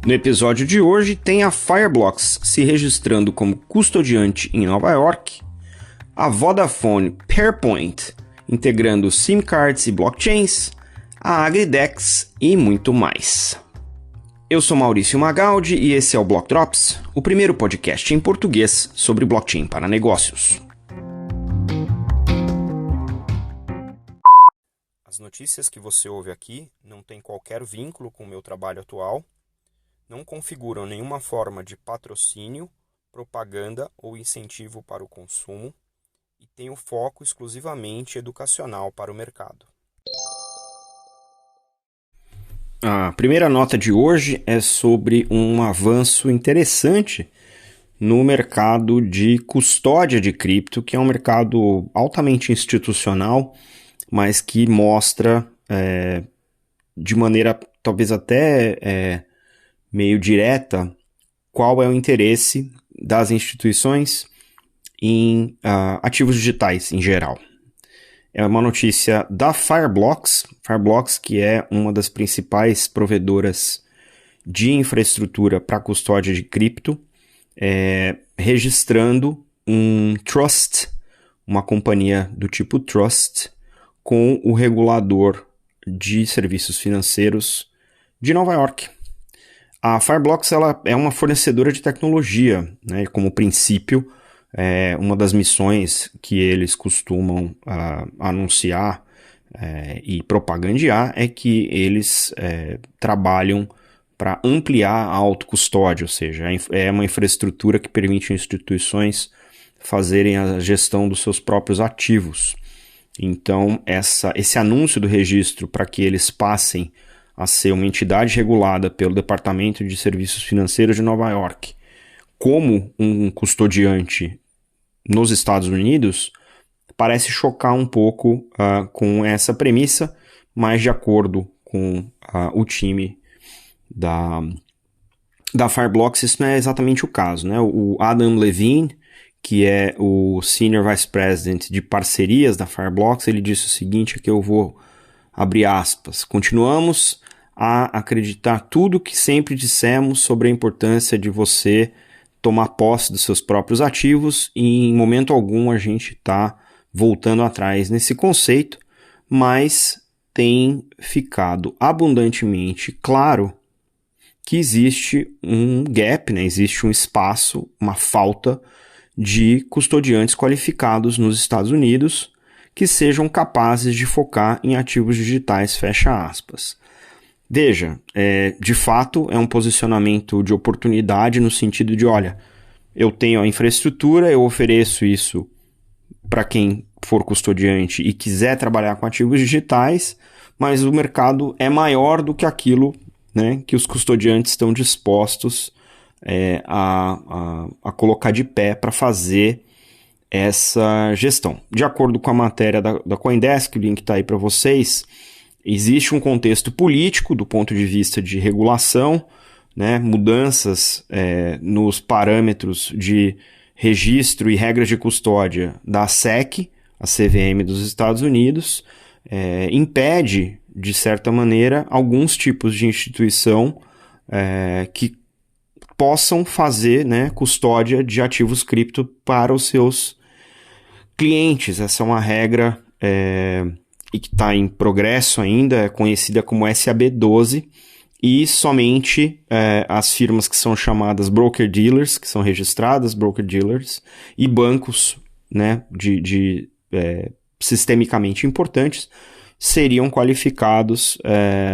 No episódio de hoje tem a Fireblocks se registrando como custodiante em Nova York, a Vodafone Pairpoint integrando SIM cards e blockchains, a Agridex e muito mais. Eu sou Maurício Magaldi e esse é o Block Drops, o primeiro podcast em português sobre blockchain para negócios. As notícias que você ouve aqui não têm qualquer vínculo com o meu trabalho atual, não configuram nenhuma forma de patrocínio, propaganda ou incentivo para o consumo e têm o foco exclusivamente educacional para o mercado. A primeira nota de hoje é sobre um avanço interessante no mercado de custódia de cripto, que é um mercado altamente institucional, mas que mostra de maneira talvez até meio direta qual é o interesse das instituições em ativos digitais em geral. É uma notícia da Fireblocks, que é uma das principais provedoras de infraestrutura para custódia de cripto, registrando um trust, uma companhia do tipo trust, com o regulador de serviços financeiros de Nova York. A Fireblocks ela é uma fornecedora de tecnologia, né? Como princípio, uma das missões que eles costumam anunciar e propagandear é que eles trabalham para ampliar a autocustódia, ou seja, é uma infraestrutura que permite instituições fazerem a gestão dos seus próprios ativos. Então, esse anúncio do registro para que eles passem a ser uma entidade regulada pelo Departamento de Serviços Financeiros de Nova York como um custodiante nos Estados Unidos, parece chocar um pouco com essa premissa, mas de acordo com o time da Fireblocks, isso não é exatamente o caso, né? O Adam Levine, que é o Senior Vice President de parcerias da Fireblocks, ele disse o seguinte, aqui eu vou abrir aspas: continuamos a acreditar tudo que sempre dissemos sobre a importância de você tomar posse dos seus próprios ativos e em momento algum a gente está voltando atrás nesse conceito, mas tem ficado abundantemente claro que existe um gap, né? Existe um espaço, uma falta de custodiantes qualificados nos Estados Unidos que sejam capazes de focar em ativos digitais, fecha aspas. Veja, de fato é um posicionamento de oportunidade no sentido de, olha, eu tenho a infraestrutura, eu ofereço isso para quem for custodiante e quiser trabalhar com ativos digitais, mas o mercado é maior do que aquilo, né, que os custodiantes estão dispostos a colocar de pé para fazer essa gestão. De acordo com a matéria da CoinDesk, o link está aí para vocês, existe um contexto político do ponto de vista de regulação, né, mudanças nos parâmetros de registro e regras de custódia da SEC, a CVM dos Estados Unidos, impede, de certa maneira, alguns tipos de instituição que possam fazer, né, custódia de ativos cripto para os seus clientes. Essa é uma regra e que está em progresso ainda, é conhecida como SAB12, e somente as firmas que são chamadas broker-dealers, que são registradas broker-dealers, e bancos, né, sistemicamente importantes, seriam qualificados,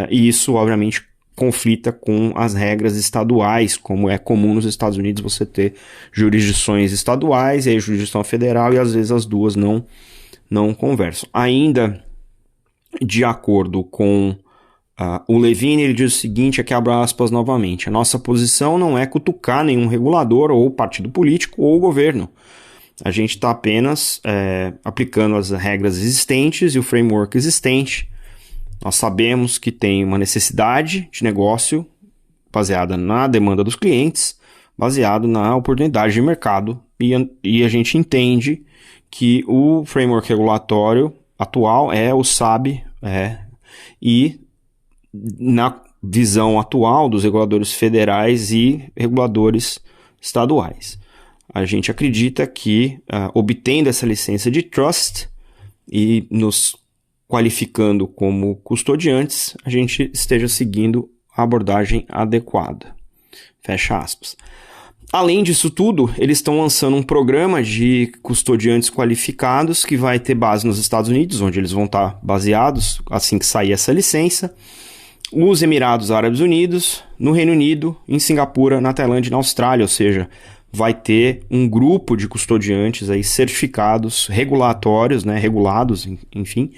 e isso, obviamente, conflita com as regras estaduais, como é comum nos Estados Unidos você ter jurisdições estaduais e aí jurisdição federal, e às vezes as duas não conversam. Ainda de acordo com o Levine, ele diz o seguinte, aqui abro aspas novamente: a nossa posição não é cutucar nenhum regulador ou partido político ou governo. A gente está apenas aplicando as regras existentes e o framework existente. Nós sabemos que tem uma necessidade de negócio baseada na demanda dos clientes, baseado na oportunidade de mercado, e a gente entende que o framework regulatório atual é o SAB, e visão atual dos reguladores federais e reguladores estaduais. A gente acredita que, obtendo essa licença de trust e nos qualificando como custodiantes, a gente esteja seguindo a abordagem adequada. Fecha aspas. Além disso tudo, eles estão lançando um programa de custodiantes qualificados que vai ter base nos Estados Unidos, onde eles vão estar baseados assim que sair essa licença, os Emirados Árabes Unidos, no Reino Unido, em Singapura, na Tailândia e na Austrália, ou seja, vai ter um grupo de custodiantes aí certificados, regulatórios, né, regulados, enfim,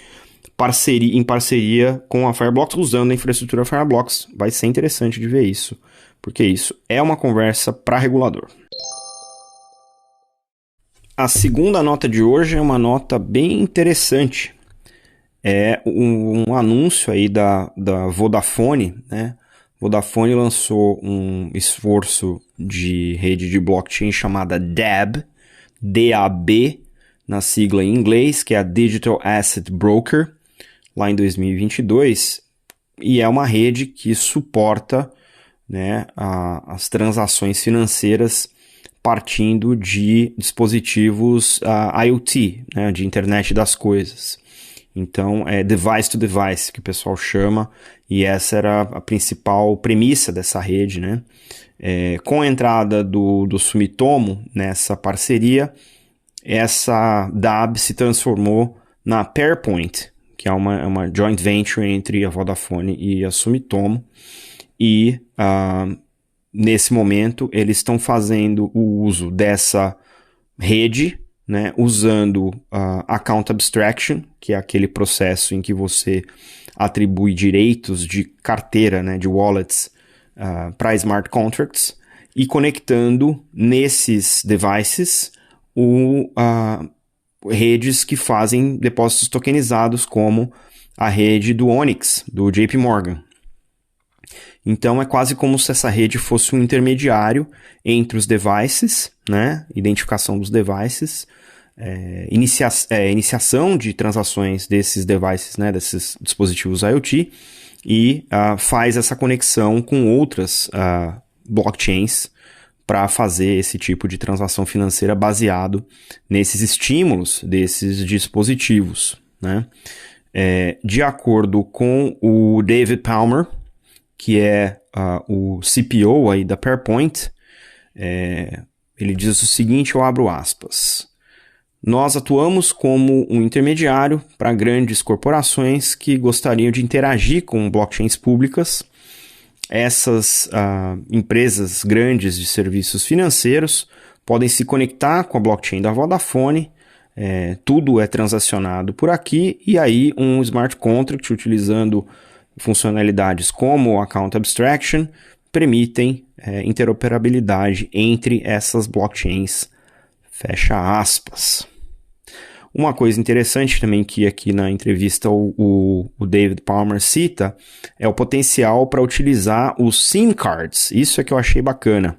em parceria com a Fireblocks, usando a infraestrutura Fireblocks. Vai ser interessante de ver isso, porque isso é uma conversa para regulador. A segunda nota de hoje é uma nota bem interessante. É um anúncio aí da Vodafone, né? Vodafone lançou um esforço de rede de blockchain chamada DAB, D-A-B, na sigla em inglês, que é a Digital Asset Broker, lá em 2022, e é uma rede que suporta, né, as transações financeiras partindo de dispositivos IoT, né, de internet das coisas. Então, é device to device, que o pessoal chama, e essa era a principal premissa dessa rede, né? Com a entrada do Sumitomo nessa parceria, essa DAB se transformou na Pairpoint, que é uma joint venture entre a Vodafone e a Sumitomo, e nesse momento eles estão fazendo o uso dessa rede, né, usando Account Abstraction, que é aquele processo em que você atribui direitos de carteira, né, de wallets para smart contracts, e conectando nesses devices redes que fazem depósitos tokenizados, como a rede do Onyx, do JP Morgan. Então é quase como se essa rede fosse um intermediário entre os devices, né? Identificação dos devices, iniciação de transações desses devices, né? Desses dispositivos IoT, e faz essa conexão com outras blockchains para fazer esse tipo de transação financeira baseado nesses estímulos desses dispositivos, né? De acordo com o David Palmer, que é o CPO aí da Pairpoint, ele diz o seguinte, eu abro aspas: nós atuamos como um intermediário para grandes corporações que gostariam de interagir com blockchains públicas. Essas empresas grandes de serviços financeiros podem se conectar com a blockchain da Vodafone, tudo é transacionado por aqui, e aí um smart contract utilizando funcionalidades como o Account Abstraction permitem interoperabilidade entre essas blockchains, fecha aspas. Uma coisa interessante também que aqui na entrevista o David Palmer cita é o potencial para utilizar os SIM cards, isso é que eu achei bacana,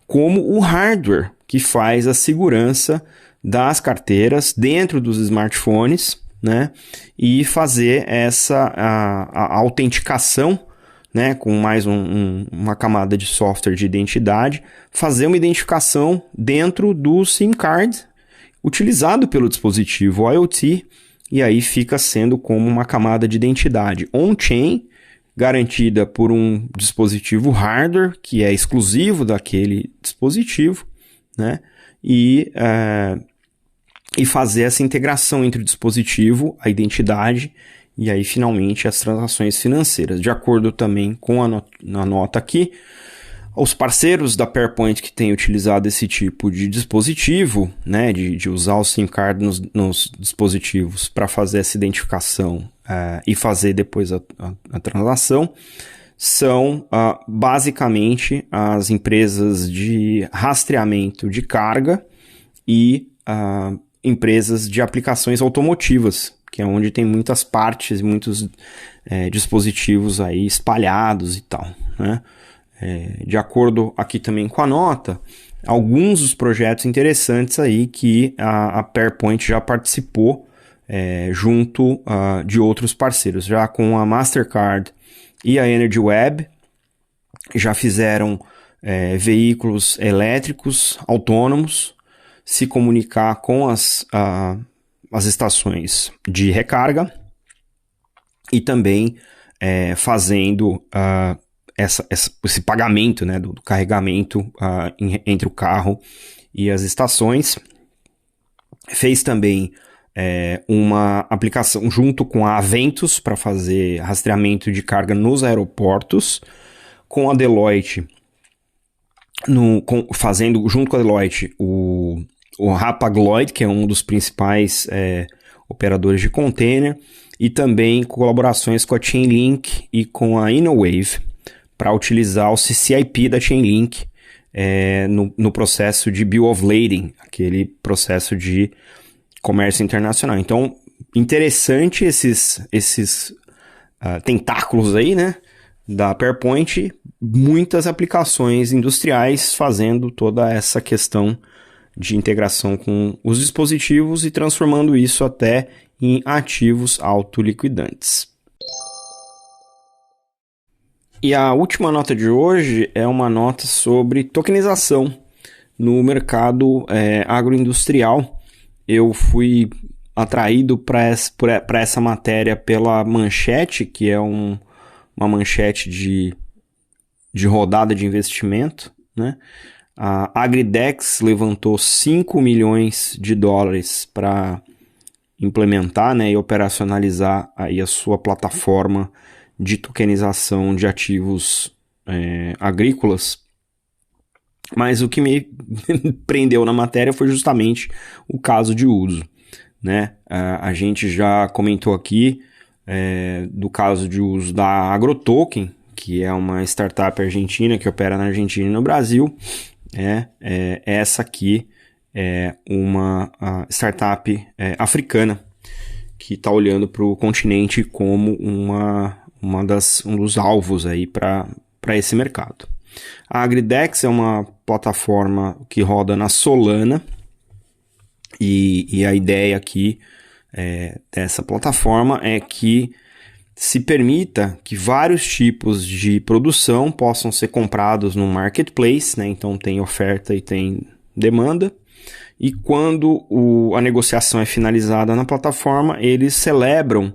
como o hardware que faz a segurança das carteiras dentro dos smartphones, né, e fazer a autenticação, né, com mais uma camada de software de identidade, fazer uma identificação dentro do SIM card utilizado pelo dispositivo IoT, e aí fica sendo como uma camada de identidade on-chain, garantida por um dispositivo hardware, que é exclusivo daquele dispositivo, né, e fazer essa integração entre o dispositivo, a identidade, e aí finalmente as transações financeiras. De acordo também com a nota aqui, os parceiros da Pairpoint que têm utilizado esse tipo de dispositivo, né, de usar o SIM card nos dispositivos para fazer essa identificação e fazer depois a transação, são basicamente as empresas de rastreamento de carga e empresas de aplicações automotivas, que é onde tem muitas partes, muitos dispositivos aí espalhados e tal, né? De acordo aqui também com a nota, alguns dos projetos interessantes aí que a Pairpoint já participou junto de outros parceiros, já com a Mastercard e a Energy Web, já fizeram veículos elétricos autônomos se comunicar com as estações de recarga e também fazendo esse pagamento, né, do carregamento entre o carro e as estações. Fez também uma aplicação junto com a Aventus para fazer rastreamento de carga nos aeroportos, com a Deloitte, fazendo junto com a Deloitte o Hapag-Lloyd, que é um dos principais operadores de container, e também colaborações com a Chainlink e com a Inowave para utilizar o CCIP da Chainlink no processo de Bill of Lading, aquele processo de comércio internacional. Então, interessante esses tentáculos aí, né, da Pairpoint, muitas aplicações industriais fazendo toda essa questão de integração com os dispositivos e transformando isso até em ativos autoliquidantes. E a última nota de hoje é uma nota sobre tokenização no mercado agroindustrial. Eu fui atraído para essa matéria pela manchete, que é uma manchete de rodada de investimento, né? A Agridex levantou 5 milhões de dólares para implementar, né, e operacionalizar aí a sua plataforma de tokenização de ativos agrícolas. Mas o que me prendeu na matéria foi justamente o caso de uso, né? A gente já comentou aqui do caso de uso da AgroToken, que é uma startup argentina que opera na Argentina e no Brasil. Essa aqui é uma startup africana que está olhando para o continente como um dos alvos aí para esse mercado. A Agridex é uma plataforma que roda na Solana e a ideia aqui dessa plataforma é que se permita que vários tipos de produção possam ser comprados no marketplace, né? Então tem oferta e tem demanda, e quando a negociação é finalizada na plataforma, eles celebram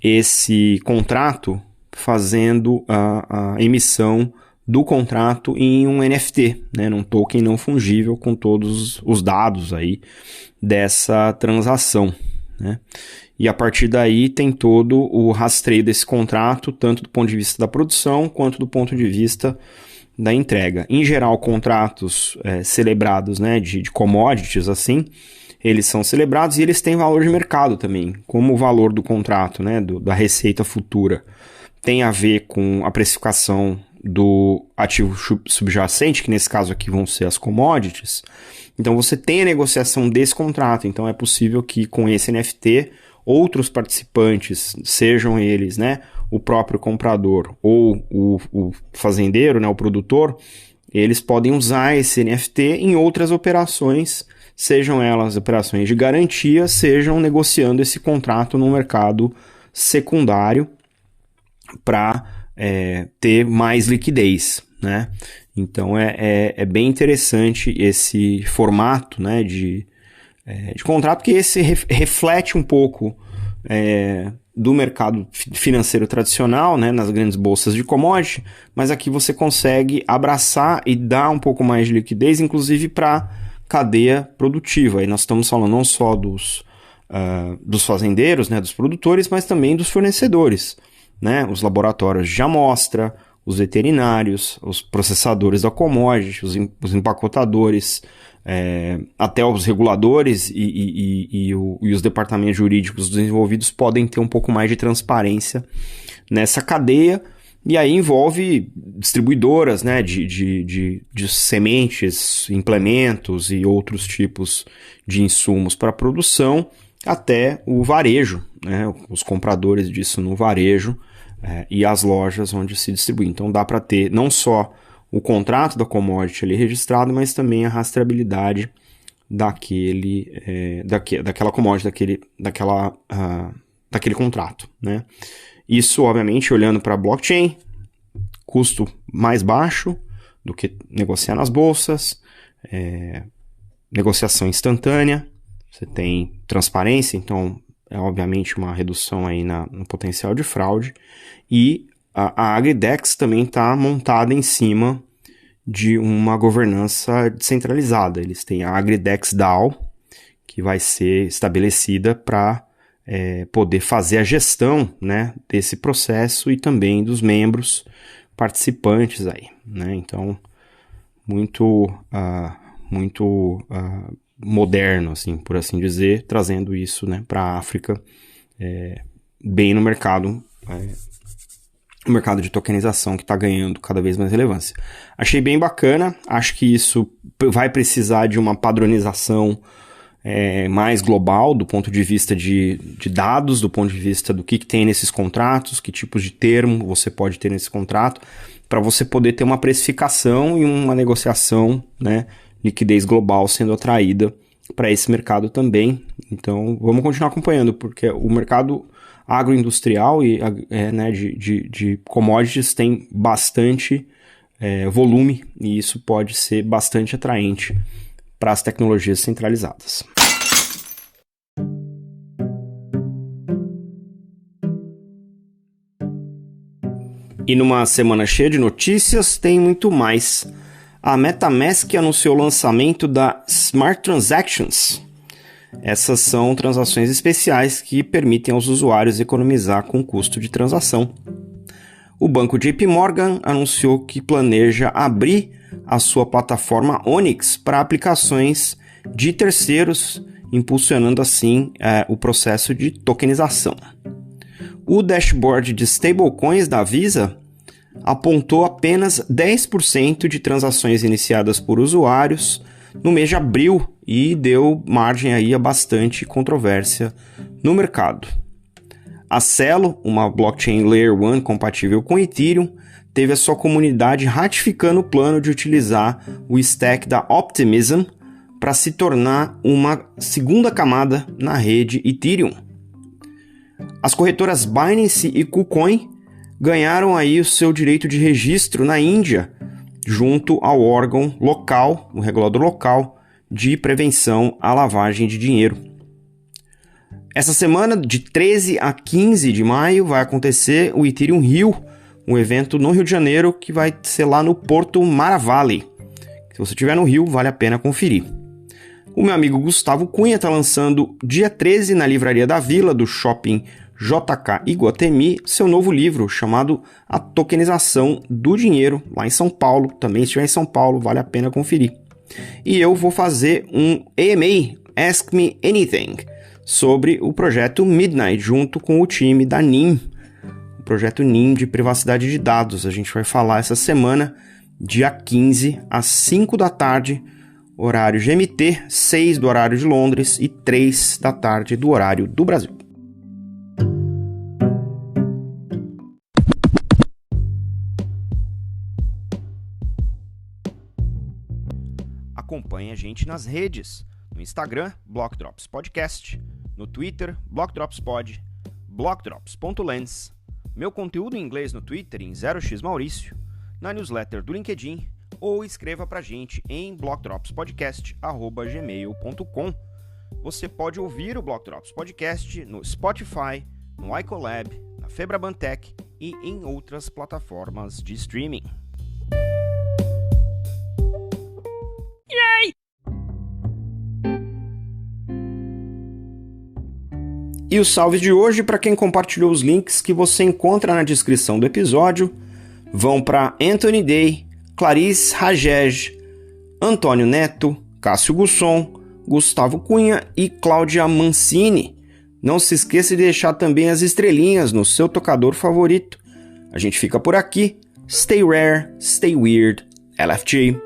esse contrato fazendo a emissão do contrato em um NFT, né? Num token não fungível com todos os dados aí dessa transação, né? E a partir daí tem todo o rastreio desse contrato, tanto do ponto de vista da produção, quanto do ponto de vista da entrega. Em geral, contratos celebrados, né, de commodities, assim, eles são celebrados e eles têm valor de mercado também, como o valor do contrato, né, da receita futura, tem a ver com a precificação do ativo subjacente, que nesse caso aqui vão ser as commodities. Então você tem a negociação desse contrato, então é possível que com esse NFT outros participantes, sejam eles, né, o próprio comprador ou o fazendeiro, né, o produtor, eles podem usar esse NFT em outras operações, sejam elas operações de garantia, sejam negociando esse contrato no mercado secundário para ter mais liquidez, né? Então é bem interessante esse formato, né, de contrato, que esse reflete um pouco do mercado financeiro tradicional, né, nas grandes bolsas de commodity, mas aqui você consegue abraçar e dar um pouco mais de liquidez, inclusive para cadeia produtiva. Aí nós estamos falando não só dos fazendeiros, né, dos produtores, mas também dos fornecedores, né, os laboratórios de amostra, os veterinários, os processadores da commodity, os empacotadores, até os reguladores e os departamentos jurídicos dos envolvidos podem ter um pouco mais de transparência nessa cadeia, e aí envolve distribuidoras, né, de sementes, implementos e outros tipos de insumos para produção, até o varejo, né, os compradores disso no varejo e as lojas onde se distribui. Então dá para ter não só o contrato da commodity ali registrado, mas também a rastreabilidade daquela commodity, daquele contrato, né? Isso, obviamente, olhando para a blockchain, custo mais baixo do que negociar nas bolsas, negociação instantânea, você tem transparência, então é obviamente uma redução aí no potencial de fraude, e a AgriDex também está montada em cima de uma governança descentralizada. Eles têm a AgriDex DAO, que vai ser estabelecida para poder fazer a gestão, né, desse processo e também dos membros participantes aí, né? Então, muito moderno, assim, por assim dizer, trazendo isso, né, para a África, bem no mercado, o mercado de tokenização que está ganhando cada vez mais relevância. Achei bem bacana, acho que isso vai precisar de uma padronização mais global, do ponto de vista de dados, do ponto de vista do que tem nesses contratos, que tipos de termo você pode ter nesse contrato, para você poder ter uma precificação e uma negociação, né, liquidez global sendo atraída para esse mercado também. Então, vamos continuar acompanhando, porque o mercado agroindustrial e né, de commodities tem bastante volume, e isso pode ser bastante atraente para as tecnologias centralizadas. E numa semana cheia de notícias, tem muito mais. A MetaMask anunciou o lançamento da Smart Transactions. Essas são transações especiais que permitem aos usuários economizar com o custo de transação. O banco JP Morgan anunciou que planeja abrir a sua plataforma Onyx para aplicações de terceiros, impulsionando assim o processo de tokenização. O dashboard de stablecoins da Visa apontou apenas 10% de transações iniciadas por usuários no mês de abril e deu margem aí a bastante controvérsia no mercado. A Celo, uma blockchain Layer 1 compatível com Ethereum, teve a sua comunidade ratificando o plano de utilizar o stack da Optimism para se tornar uma segunda camada na rede Ethereum. As corretoras Binance e KuCoin ganharam aí o seu direito de registro na Índia, junto ao órgão local, o regulador local, de prevenção à lavagem de dinheiro. Essa semana, de 13 a 15 de maio, vai acontecer o Ethereum Rio, um evento no Rio de Janeiro que vai ser lá no Porto Maravalli. Se você estiver no Rio, vale a pena conferir. O meu amigo Gustavo Cunha está lançando dia 13 na Livraria da Vila, do Shopping JK Iguatemi, seu novo livro chamado A Tokenização do Dinheiro, lá em São Paulo. Também se estiver em São Paulo, vale a pena conferir. E eu vou fazer um AMA, Ask Me Anything, sobre o projeto Midnight, junto com o time da NIM, o projeto NIM de privacidade de dados. A gente vai falar essa semana, dia 15, às 5 da tarde, horário GMT, 6 do horário de Londres e 3 da tarde do horário do Brasil. Acompanhe a gente nas redes, no Instagram, Block Drops Podcast, no Twitter, Block Drops Pod, blockdrops.lens, meu conteúdo em inglês no Twitter em 0x Maurício, na newsletter do LinkedIn, ou escreva pra gente em blockdropspodcast@gmail.com. Você pode ouvir o Block Drops Podcast no Spotify, no iColab, na Febrabantech e em outras plataformas de streaming. E os salves de hoje, para quem compartilhou os links que você encontra na descrição do episódio, vão para Anthony Day, Clarice Ragege, Antônio Neto, Cássio Gusson, Gustavo Cunha e Cláudia Mancini. Não se esqueça de deixar também as estrelinhas no seu tocador favorito. A gente fica por aqui. Stay rare, stay weird, LFG.